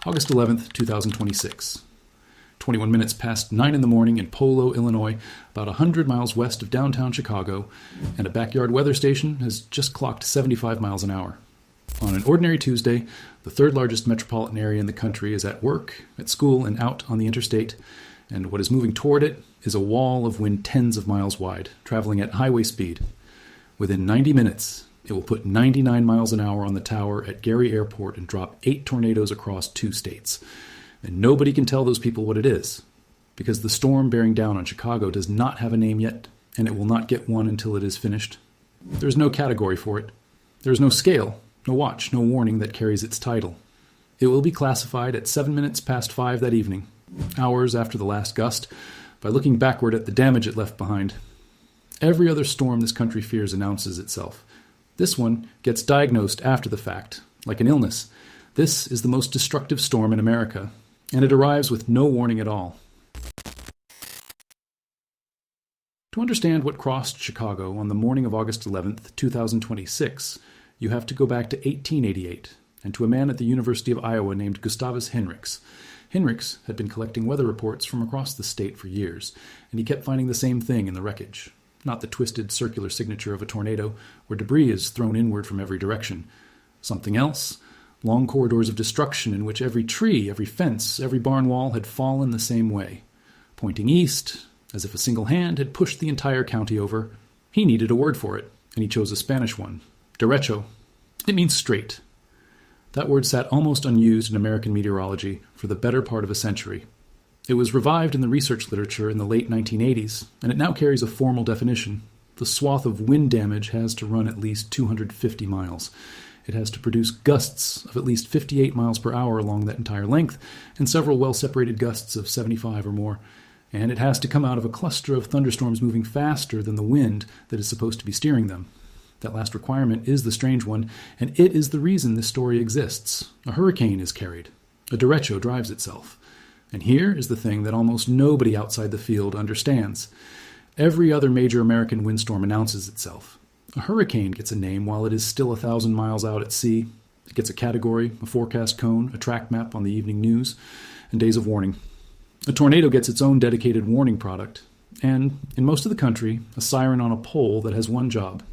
August 11th, 2026. 21 minutes past 9 in the morning in Polo, Illinois, about 100 miles west of downtown Chicago, and a backyard weather station has just clocked 75 miles an hour. On an ordinary Tuesday, the third largest metropolitan area in the country is at work, at school, and out on the interstate, and what is moving toward it is a wall of wind tens of miles wide, traveling at highway speed. Within 90 minutes, it will put 99 miles an hour on the tower at Gary Airport and drop 8 tornadoes across 2 states. And nobody can tell those people what it is, because the storm bearing down on Chicago does not have a name yet, and it will not get one until it is finished. There is no category for it. There is no scale, no watch, no warning that carries its title. It will be classified at 7 minutes past 5 that evening, hours after the last gust, by looking backward at the damage it left behind. Every other storm this country fears announces itself. This one gets diagnosed after the fact, like an illness. This is the most destructive storm in America, and it arrives with no warning at all. To understand what crossed Chicago on the morning of August 11th, 2026, you have to go back to 1888, and to a man at the University of Iowa named Gustavus Hinrichs. Hinrichs had been collecting weather reports from across the state for years, and he kept finding the same thing in the wreckage. Not the twisted circular signature of a tornado, where debris is thrown inward from every direction. Something else, long corridors of destruction in which every tree, every fence, every barn wall had fallen the same way. Pointing east, as if a single hand had pushed the entire county over. He needed a word for it, and he chose a Spanish one, derecho. It means straight. That word sat almost unused in American meteorology for the better part of a century. It was revived in the research literature in the late 1980s, and it now carries a formal definition. The swath of wind damage has to run at least 250 miles. It has to produce gusts of at least 58 miles per hour along that entire length, and several well-separated gusts of 75 or more. And it has to come out of a cluster of thunderstorms moving faster than the wind that is supposed to be steering them. That last requirement is the strange one, and it is the reason this story exists. A hurricane is carried. A derecho drives itself. And here is the thing that almost nobody outside the field understands. Every other major American windstorm announces itself. A hurricane gets a name while it is still 1,000 miles out at sea. It gets a category, a forecast cone, a track map on the evening news, and days of warning. A tornado gets its own dedicated warning product, and, in most of the country, a siren on a pole that has one job.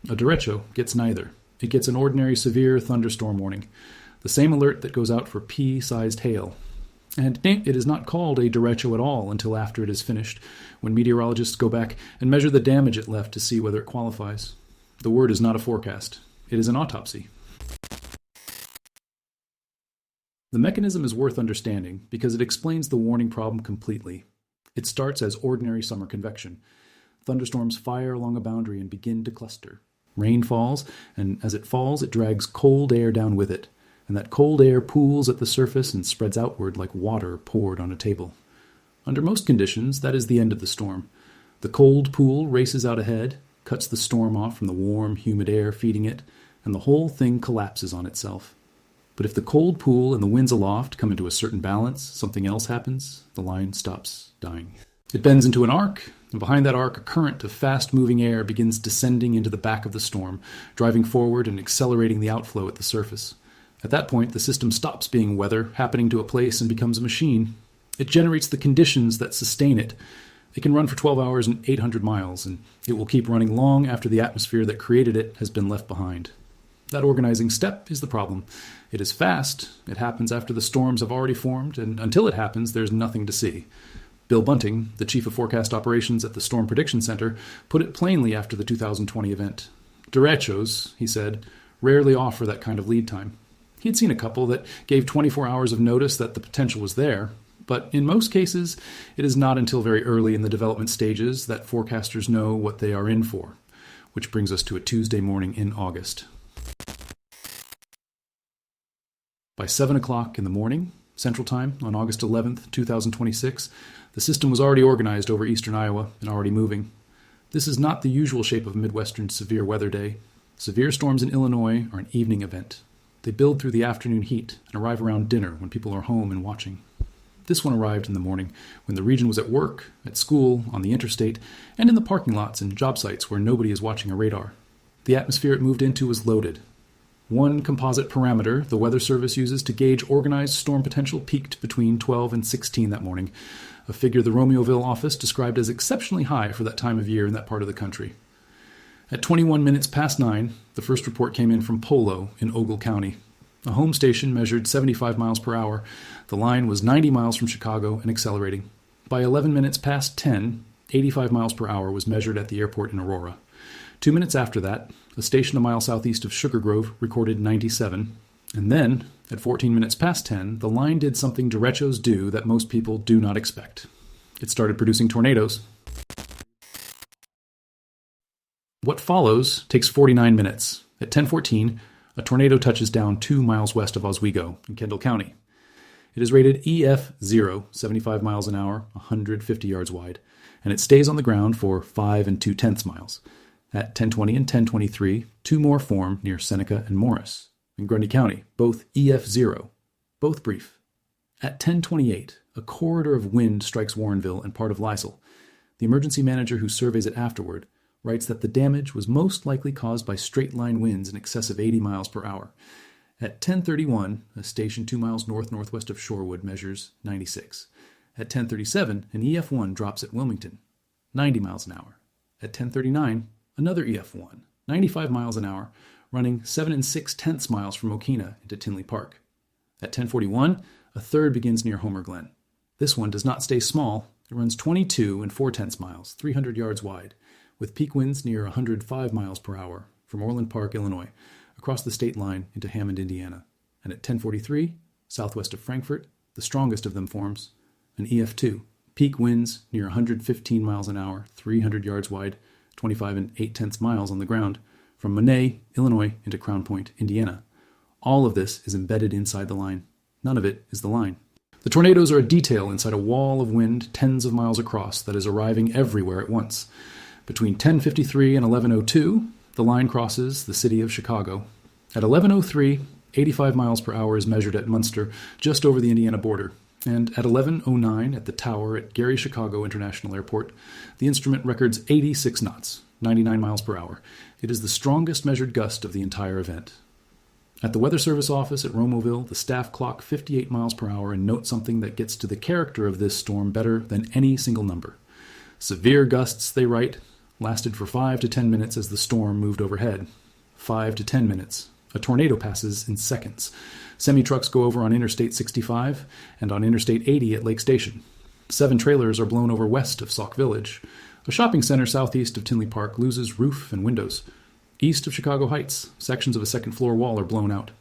A derecho gets neither. It gets an ordinary severe thunderstorm warning, the same alert that goes out for pea-sized hail. And it is not called a derecho at all until after it is finished, when meteorologists go back and measure the damage it left to see whether it qualifies. The word is not a forecast. It is an autopsy. The mechanism is worth understanding because it explains the warning problem completely. It starts as ordinary summer convection. Thunderstorms fire along a boundary and begin to cluster. Rain falls, and as it falls, it drags cold air down with it. And that cold air pools at the surface and spreads outward like water poured on a table. Under most conditions, that is the end of the storm. The cold pool races out ahead, cuts the storm off from the warm, humid air feeding it, and the whole thing collapses on itself. But if the cold pool and the winds aloft come into a certain balance, something else happens. The line stops dying. It bends into an arc, and behind that arc a current of fast-moving air begins descending into the back of the storm, driving forward and accelerating the outflow at the surface. At that point, the system stops being weather happening to a place and becomes a machine. It generates the conditions that sustain it. It can run for 12 hours and 800 miles, and it will keep running long after the atmosphere that created it has been left behind. That organizing step is the problem. It is fast. It happens after the storms have already formed, and until it happens, there's nothing to see. Bill Bunting, the chief of forecast operations at the Storm Prediction Center, put it plainly after the 2020 event. Derechos, he said, rarely offer that kind of lead time. He had seen a couple that gave 24 hours of notice that the potential was there, but in most cases, it is not until very early in the development stages that forecasters know what they are in for, which brings us to a Tuesday morning in August. By 7 o'clock in the morning, Central Time, on August 11th, 2026, the system was already organized over eastern Iowa and already moving. This is not the usual shape of a Midwestern severe weather day. Severe storms in Illinois are an evening event. They build through the afternoon heat and arrive around dinner when people are home and watching. This one arrived in the morning when the region was at work, at school, on the interstate, and in the parking lots and job sites where nobody is watching a radar. The atmosphere it moved into was loaded. One composite parameter the Weather Service uses to gauge organized storm potential peaked between 12 and 16 that morning, a figure the Romeoville office described as exceptionally high for that time of year in that part of the country. At 21 minutes past 9, the first report came in from Polo in Ogle County. A home station measured 75 miles per hour. The line was 90 miles from Chicago and accelerating. By 11 minutes past 10, 85 miles per hour was measured at the airport in Aurora. 2 minutes after that, a station a mile southeast of Sugar Grove recorded 97. And then, at 14 minutes past 10, the line did something derechos do that most people do not expect. It started producing tornadoes. What follows takes 49 minutes. At 10:14, a tornado touches down 2 miles west of Oswego in Kendall County. It is rated EF0, 75 miles an hour, 150 yards wide, and it stays on the ground for 5 2/10 miles. At 10:20 and 10:23, 2 more form near Seneca and Morris in Grundy County, both EF0, both brief. At 10:28, a corridor of wind strikes Warrenville and part of Lisle. The emergency manager who surveys it afterward writes that the damage was most likely caused by straight-line winds in excess of 80 miles per hour. At 10:31, a station 2 miles northwest of Shorewood measures 96. At 10:37, an EF1 drops at Wilmington, 90 miles an hour. At 10:39, another EF1, 95 miles an hour, running 7 6/10 miles from Mokina into Tinley Park. At 10:41, a third begins near Homer Glen. This one does not stay small. It runs 22 4/10 miles, 300 yards wide, with peak winds near 105 miles per hour from Orland Park, Illinois, across the state line into Hammond, Indiana. And at 10:43, southwest of Frankfort, the strongest of them forms, an EF2, peak winds near 115 miles an hour, 300 yards wide, 25 8/10 miles on the ground, from Monet, Illinois, into Crown Point, Indiana. All of this is embedded inside the line. None of it is the line. The tornadoes are a detail inside a wall of wind tens of miles across that is arriving everywhere at once. Between 10:53 and 11:02, the line crosses the city of Chicago. At 11:03, 85 miles per hour is measured at Munster, just over the Indiana border. And at 11:09 at the tower at Gary Chicago International Airport, the instrument records 86 knots, 99 miles per hour. It is the strongest measured gust of the entire event. At the Weather Service office at Romeoville, the staff clock 58 miles per hour and note something that gets to the character of this storm better than any single number. Severe gusts, they write, lasted for 5 to 10 minutes as the storm moved overhead. 5 to 10 minutes. A tornado passes in seconds. Semi-trucks go over on Interstate 65 and on Interstate 80 at Lake Station. 7 trailers are blown over west of Sauk Village. A shopping center southeast of Tinley Park loses roof and windows. East of Chicago Heights, sections of a second-floor wall are blown out.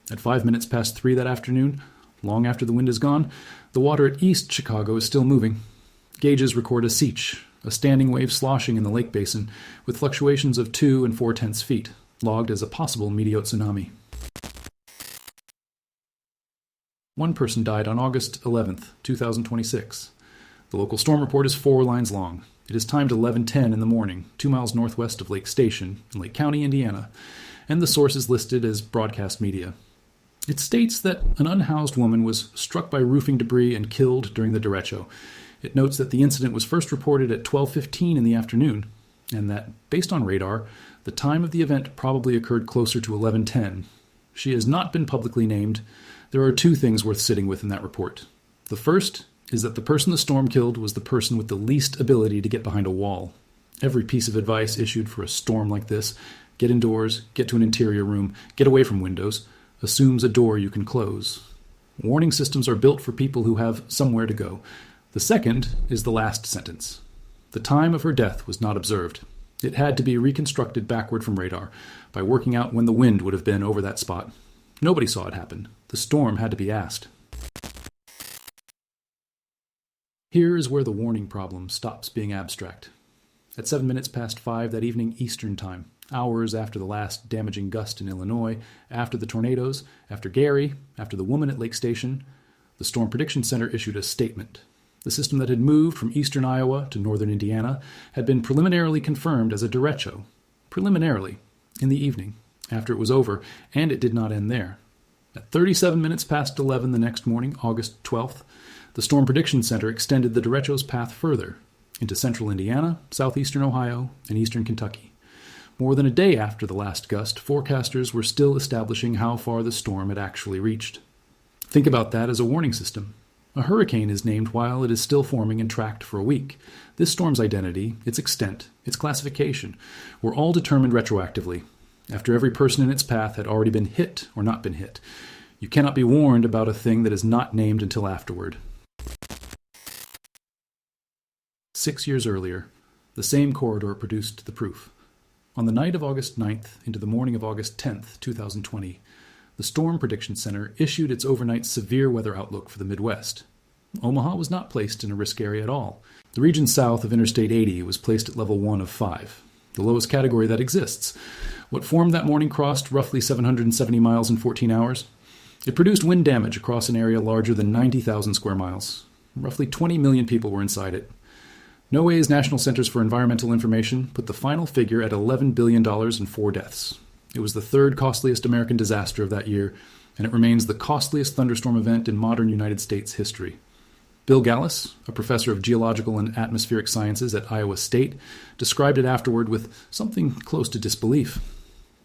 At 5 minutes past 3 that afternoon, long after the wind is gone, the water at East Chicago is still moving. Gauges record a seach, a standing wave sloshing in the lake basin, with fluctuations of 2 4/10 feet, logged as a possible meteote tsunami. One person died on August 11th, 2026. The local storm report is 4 lines long. It is timed 11:10 in the morning, 2 miles northwest of Lake Station, in Lake County, Indiana, and the source is listed as broadcast media. It states that an unhoused woman was struck by roofing debris and killed during the derecho. It notes that the incident was first reported at 12:15 in the afternoon, and that, based on radar, the time of the event probably occurred closer to 11:10. She has not been publicly named. There are 2 things worth sitting with in that report. The first is that the person the storm killed was the person with the least ability to get behind a wall. Every piece of advice issued for a storm like this, get indoors, get to an interior room, get away from windows, assumes a door you can close. Warning systems are built for people who have somewhere to go. The second is the last sentence. The time of her death was not observed. It had to be reconstructed backward from radar by working out when the wind would have been over that spot. Nobody saw it happen. The storm had to be asked. Here is where the warning problem stops being abstract. At 7 minutes past 5 that evening Eastern Time, hours after the last damaging gust in Illinois, after the tornadoes, after Gary, after the woman at Lake Station, the Storm Prediction Center issued a statement. The system that had moved from eastern Iowa to northern Indiana had been preliminarily confirmed as a derecho. Preliminarily, in the evening, after it was over, and it did not end there. At 37 minutes past 11 the next morning, August 12th, the Storm Prediction Center extended the derecho's path further into central Indiana, southeastern Ohio, and eastern Kentucky. More than a day after the last gust, forecasters were still establishing how far the storm had actually reached. Think about that as a warning system. A hurricane is named while it is still forming and tracked for a week. This storm's identity, its extent, its classification, were all determined retroactively, after every person in its path had already been hit or not been hit. You cannot be warned about a thing that is not named until afterward. 6 years earlier, the same corridor produced the proof. On the night of August 9th into the morning of August 10th, 2020, the Storm Prediction Center issued its overnight severe weather outlook for the Midwest. Omaha was not placed in a risk area at all. The region south of Interstate 80 was placed at level 1 of 5, the lowest category that exists. What formed that morning crossed roughly 770 miles in 14 hours. It produced wind damage across an area larger than 90,000 square miles. Roughly 20 million people were inside it. NOAA's National Centers for Environmental Information put the final figure at $11 billion and 4 deaths. It was the third costliest American disaster of that year, and it remains the costliest thunderstorm event in modern United States history. Bill Gallis, a professor of geological and atmospheric sciences at Iowa State, described it afterward with something close to disbelief.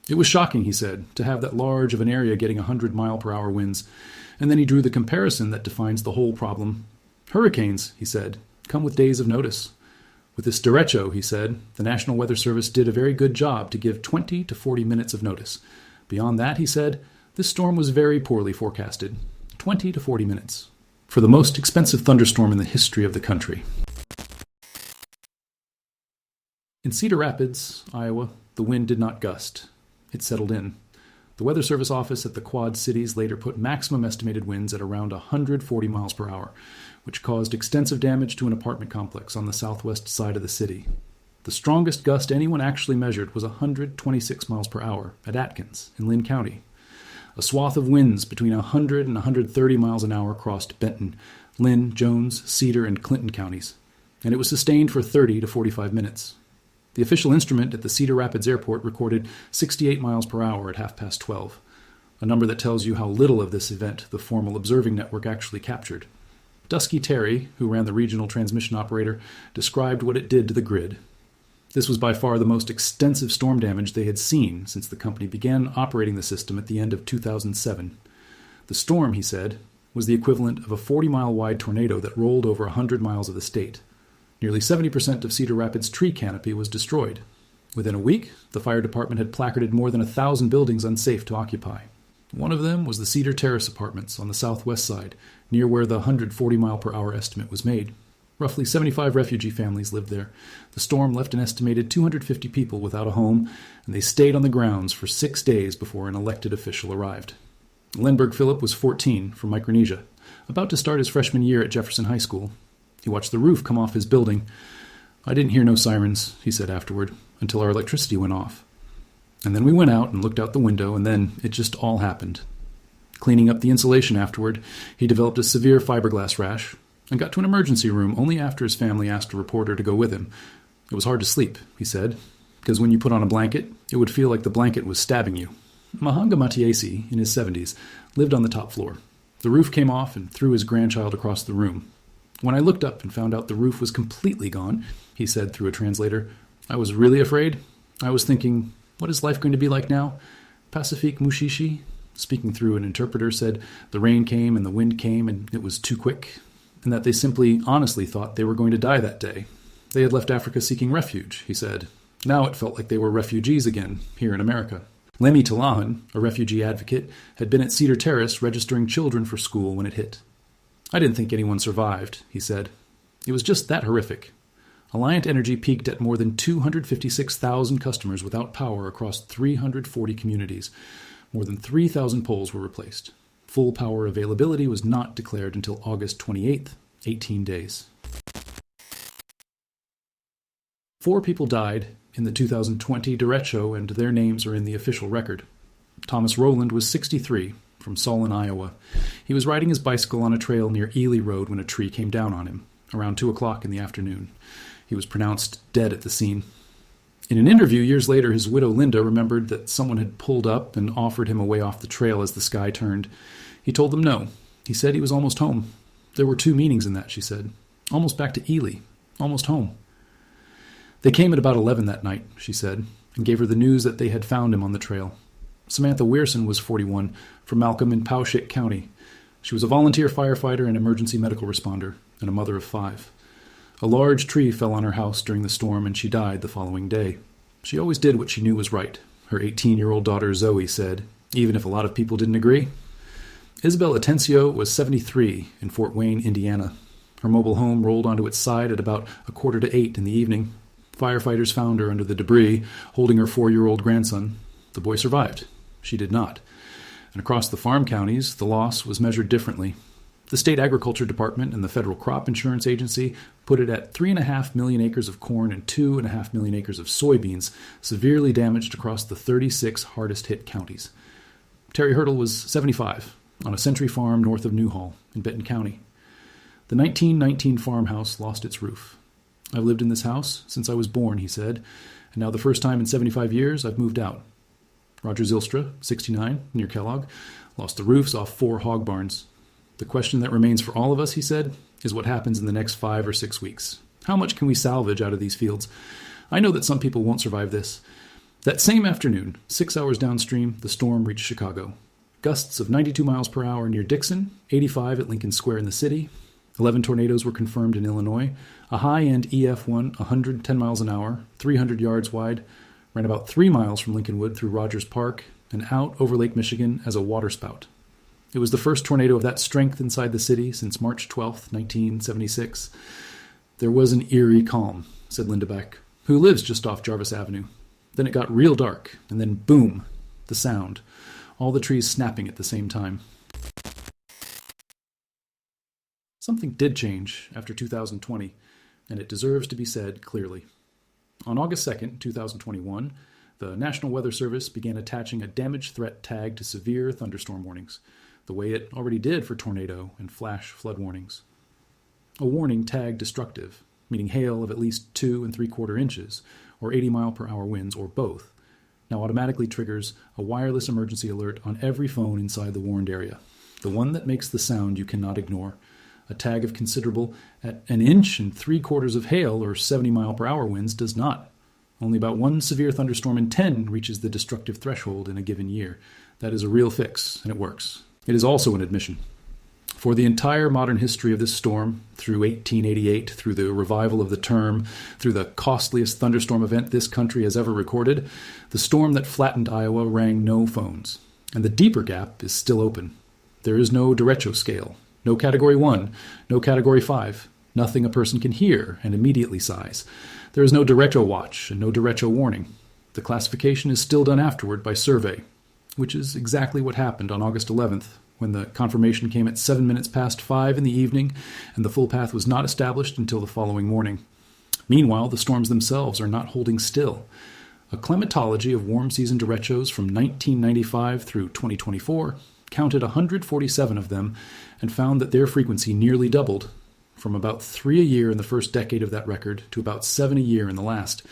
It was shocking, he said, to have that large of an area getting 100-mile-per-hour winds, and then he drew the comparison that defines the whole problem. Hurricanes, he said, come with days of notice. With this derecho, he said, the National Weather Service did a very good job to give 20 to 40 minutes of notice. Beyond that, he said, this storm was very poorly forecasted. 20 to 40 minutes. For the most expensive thunderstorm in the history of the country. In Cedar Rapids, Iowa, the wind did not gust. It settled in. The Weather Service office at the Quad Cities later put maximum estimated winds at around 140 miles per hour, which caused extensive damage to an apartment complex on the southwest side of the city. The strongest gust anyone actually measured was 126 miles per hour at Atkins in Lynn County. A swath of winds between 100 and 130 miles an hour crossed Benton, Lynn, Jones, Cedar, and Clinton counties, and it was sustained for 30 to 45 minutes. The official instrument at the Cedar Rapids Airport recorded 68 miles per hour at 12:30, a number that tells you how little of this event the formal observing network actually captured. Dusky Terry, who ran the regional transmission operator, described what it did to the grid. This was by far the most extensive storm damage they had seen since the company began operating the system at the end of 2007. The storm, he said, was the equivalent of a 40-mile-wide tornado that rolled over 100 miles of the state. Nearly 70% of Cedar Rapids' tree canopy was destroyed. Within a week, the fire department had placarded more than 1,000 buildings unsafe to occupy. One of them was the Cedar Terrace Apartments on the southwest side, near where the 140-mile-per-hour estimate was made. Roughly 75 refugee families lived there. The storm left an estimated 250 people without a home, and they stayed on the grounds for 6 days before an elected official arrived. Lenberg Phillip was 14, from Micronesia, about to start his freshman year at Jefferson High School. He watched the roof come off his building. I didn't hear no sirens, he said afterward, until our electricity went off. And then we went out and looked out the window, and then it just all happened. Cleaning up the insulation afterward, he developed a severe fiberglass rash and got to an emergency room only after his family asked a reporter to go with him. It was hard to sleep, he said, because when you put on a blanket, it would feel like the blanket was stabbing you. Mahanga Matiasi, in his 70s, lived on the top floor. The roof came off and threw his grandchild across the room. When I looked up and found out the roof was completely gone, he said through a translator, I was really afraid. I was thinking, what is life going to be like now? Pacifique Mushishi, speaking through an interpreter, said the rain came and the wind came and it was too quick, and that they simply honestly thought they were going to die that day. They had left Africa seeking refuge, he said. Now it felt like they were refugees again, here in America. Lemmy Talahan, a refugee advocate, had been at Cedar Terrace registering children for school when it hit. I didn't think anyone survived, he said. It was just that horrific. Alliant Energy peaked at more than 256,000 customers without power across 340 communities. More than 3,000 poles were replaced. Full power availability was not declared until August 28th, 18 days. 4 people died in the 2020 derecho, and their names are in the official record. Thomas Rowland was 63, from Solon, Iowa. He was riding his bicycle on a trail near Ely Road when a tree came down on him, around 2 o'clock in the afternoon. He was pronounced dead at the scene. In an interview years later, his widow Linda remembered that someone had pulled up and offered him a way off the trail as the sky turned. He told them no. He said he was almost home. There were 2 meanings in that, she said. Almost back to Ely. Almost home. They came at about 11 that night, she said. and gave her the news that they had found him on the trail. Samantha Weirson was 41, from Malcolm in Poweshiek County. She was a volunteer firefighter and emergency medical responder, and a mother of 5. A large tree fell on her house during the storm, and she died the following day. She always did what she knew was right, her 18-year-old daughter Zoe said, even if a lot of people didn't agree. Isabel Atencio was 73 in Fort Wayne, Indiana. Her mobile home rolled onto its side at about 7:45 in the evening. Firefighters found her under the debris, holding her 4-year-old grandson. The boy survived. She did not. And across the farm counties, the loss was measured differently. The State Agriculture Department and the Federal Crop Insurance Agency put it at 3.5 million acres of corn and 2.5 million acres of soybeans severely damaged across the 36 hardest-hit counties. Terry Hurdle was 75 on a Century farm north of Newhall in Benton County. The 1919 farmhouse lost its roof. "I've lived in this house since I was born," he said, "and now the first time in 75 years I've moved out." Roger Zylstra, 69, near Kellogg, lost the roofs off 4 hog barns. "The question that remains for all of us," he said, "is what happens in the next 5 or 6 weeks. How much can we salvage out of these fields? I know that some people won't survive this." That same afternoon, 6 hours downstream, the storm reached Chicago. Gusts of 92 miles per hour near Dixon, 85 at Lincoln Square in the city. 11 tornadoes were confirmed in Illinois. A high-end EF1, 110 miles an hour, 300 yards wide, ran about 3 miles from Lincolnwood through Rogers Park and out over Lake Michigan as a waterspout. It was the first tornado of that strength inside the city since March 12, 1976. "There was an eerie calm," said Linda Beck, who lives just off Jarvis Avenue. "Then it got real dark, and then boom, the sound, all the trees snapping at the same time." Something did change after 2020, and it deserves to be said clearly. On August 2nd, 2021, the National Weather Service began attaching a damage threat tag to severe thunderstorm warnings, the way it already did for tornado and flash flood warnings. A warning tagged destructive, meaning hail of at least 2 3/4 inches, or 80-mile-per-hour winds, or both, now automatically triggers a wireless emergency alert on every phone inside the warned area, the one that makes the sound you cannot ignore. A tag of considerable at 1 3/4 inches of hail or 70-mile-per-hour winds does not. Only about 1 severe thunderstorm in 10 reaches the destructive threshold in a given year. That is a real fix, and it works. It is also an admission. For the entire modern history of this storm, through 1888, through the revival of the term, through the costliest thunderstorm event this country has ever recorded, the storm that flattened Iowa rang no phones. And the deeper gap is still open. There is no derecho scale, no Category 1, no Category 5, nothing a person can hear and immediately sighs. There is no derecho watch and no derecho warning. The classification is still done afterward by survey, which is exactly what happened on August 11th, when the confirmation came at 7 minutes past 5 in the evening, and the full path was not established until the following morning. Meanwhile, the storms themselves are not holding still. A clematology of warm season derechos from 1995 through 2024 counted 147 of them and found that their frequency nearly doubled, from about 3 a year in the first decade of that record to about 7 a year in the last.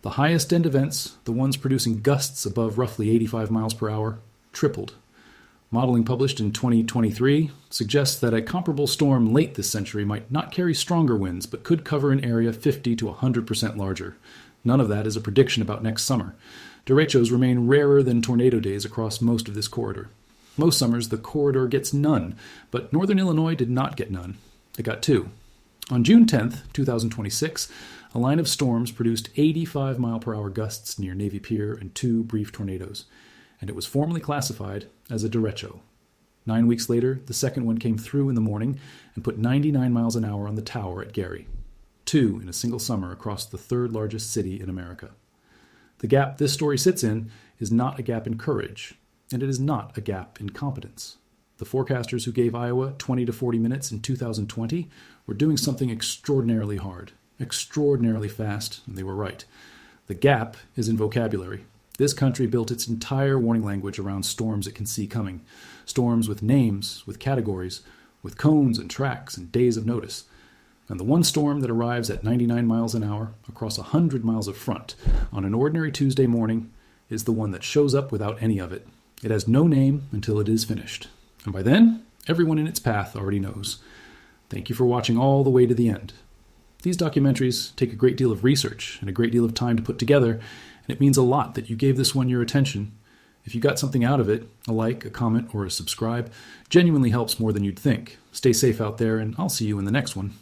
The highest end events, the ones producing gusts above roughly 85 miles per hour, tripled. Modeling published in 2023 suggests that a comparable storm late this century might not carry stronger winds, but could cover an area 50 to 100% larger. None of that is a prediction about next summer. Derechos remain rarer than tornado days across most of this corridor. Most summers, the corridor gets none, but northern Illinois did not get none. It got 2. On June 10th, 2026, a line of storms produced 85-mile-per-hour gusts near Navy Pier and 2 brief tornadoes, and it was formally classified as a derecho. 9 weeks later, the second one came through in the morning and put 99 miles an hour on the tower at Gary. 2 in a single summer across the third largest city in America. The gap this story sits in is not a gap in courage, and it is not a gap in competence. The forecasters who gave Iowa 20 to 40 minutes in 2020 were doing something extraordinarily hard, extraordinarily fast, and they were right. The gap is in vocabulary. This country built its entire warning language around storms it can see coming. Storms with names, with categories, with cones and tracks and days of notice. And the one storm that arrives at 99 miles an hour across 100 miles of front on an ordinary Tuesday morning is the one that shows up without any of it. It has no name until it is finished. And by then, everyone in its path already knows. Thank you for watching all the way to the end. These documentaries take a great deal of research and a great deal of time to put together, and it means a lot that you gave this one your attention. If you got something out of it, a like, a comment, or a subscribe genuinely helps more than you'd think. Stay safe out there, and I'll see you in the next one.